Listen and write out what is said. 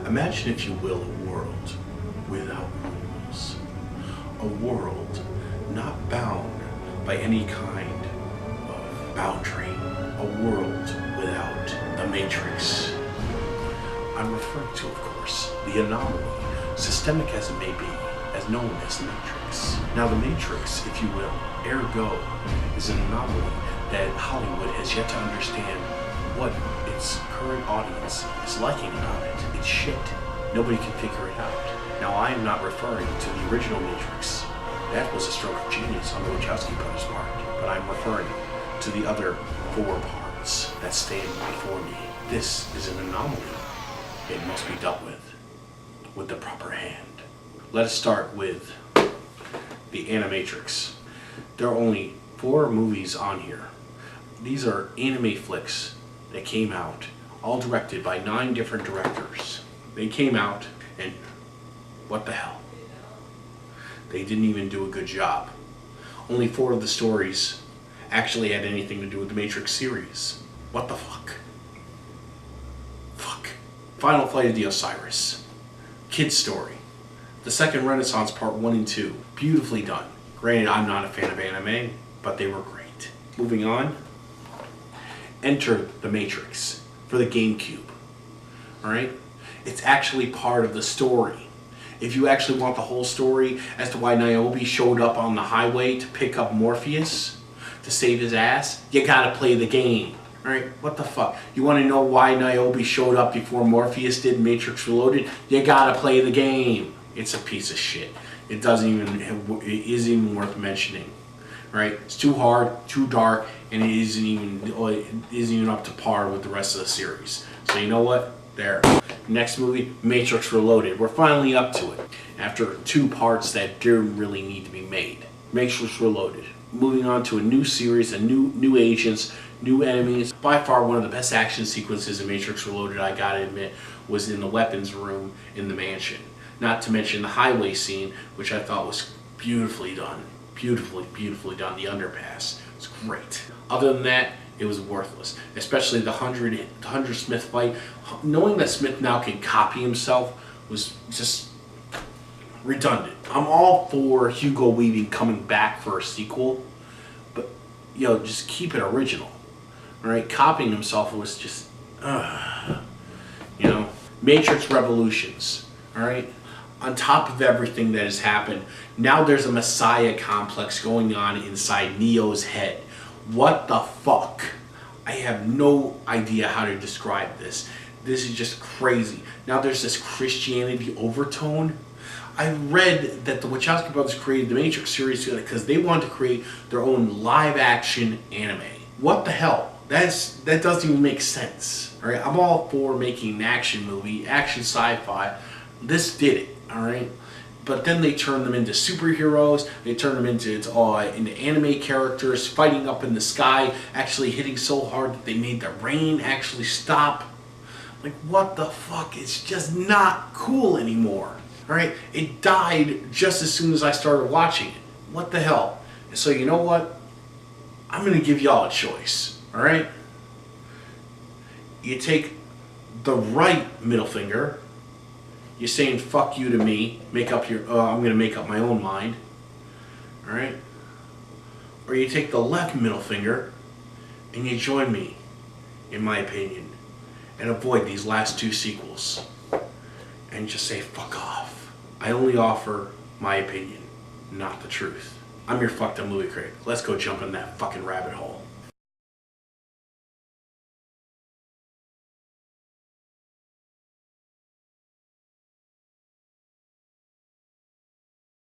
Imagine, if you will, a world without rules. A world not bound by any kind of boundary. A world without the Matrix. I'm referring to, of course, the anomaly, systemic as it may be, as known as the Matrix. Now, the Matrix, if you will, ergo, is an anomaly that Hollywood has yet to understand what its current audience is liking about it. It's shit. Nobody can figure it out. Now, I am not referring to the original Matrix. That was a stroke of genius on the Wachowski brothers' part. But I'm referring to the other 4 parts that stand before me. This is an anomaly. It must be dealt with the proper hand. Let us start with the Animatrix. There are only 4 movies on here. These are anime flicks that came out, all directed by 9 different directors. They came out, and what the hell? They didn't even do a good job. Only 4 of the stories actually had anything to do with the Matrix series. What the fuck? Fuck. Final Flight of the Osiris. Kid's Story. The Second Renaissance Part 1 and 2. Beautifully done. Granted, I'm not a fan of anime, but they were great. Moving on. Enter the Matrix for the GameCube. Alright? It's actually part of the story. If you actually want the whole story as to why Niobe showed up on the highway to pick up Morpheus to save his ass, you gotta play the game. Alright? What the fuck? You want to know why Niobe showed up before Morpheus did Matrix Reloaded? You gotta play the game. It's a piece of shit. It isn't even worth mentioning. Right? It's too hard, too dark, and it isn't even up to par with the rest of the series. So you know what? There. Next movie, Matrix Reloaded. We're finally up to it. After 2 parts that didn't really need to be made. Matrix Reloaded. Moving on to a new series, new agents, new enemies. By far one of the best action sequences in Matrix Reloaded, I gotta admit, was in the weapons room in the mansion. Not to mention the highway scene, which I thought was beautifully done. Beautifully done. The underpass. It was great. Other than that, it was worthless. Especially the 100 Smith fight. Knowing that Smith now can copy himself was just redundant. I'm all for Hugo Weaving coming back for a sequel, but just keep it original. Alright, copying himself was just Matrix Revolutions. Alright? On top of everything that has happened, now there's a Messiah complex going on inside Neo's head. What the fuck? I have no idea how to describe this. This is just crazy. Now there's this Christianity overtone. I read that the Wachowski brothers created the Matrix series because they wanted to create their own live-action anime. What the hell? That doesn't even make sense. All right, I'm all for making an action movie, action sci-fi. This did it. All right, but then they turned them into superheroes. They turned them into anime characters fighting up in the sky, actually hitting so hard that they made the rain actually stop. Like, what the fuck? It's just not cool anymore. All right, it died just as soon as I started watching it. What the hell? So you know what? I'm gonna give y'all a choice. All right, you take the right middle finger. You're saying fuck you to me, I'm going to make up my own mind, alright? Or you take the left middle finger and you join me, in my opinion, and avoid these last 2 sequels. And just say fuck off. I only offer my opinion, not the truth. I'm your fucked up movie critic. Let's go jump in that fucking rabbit hole.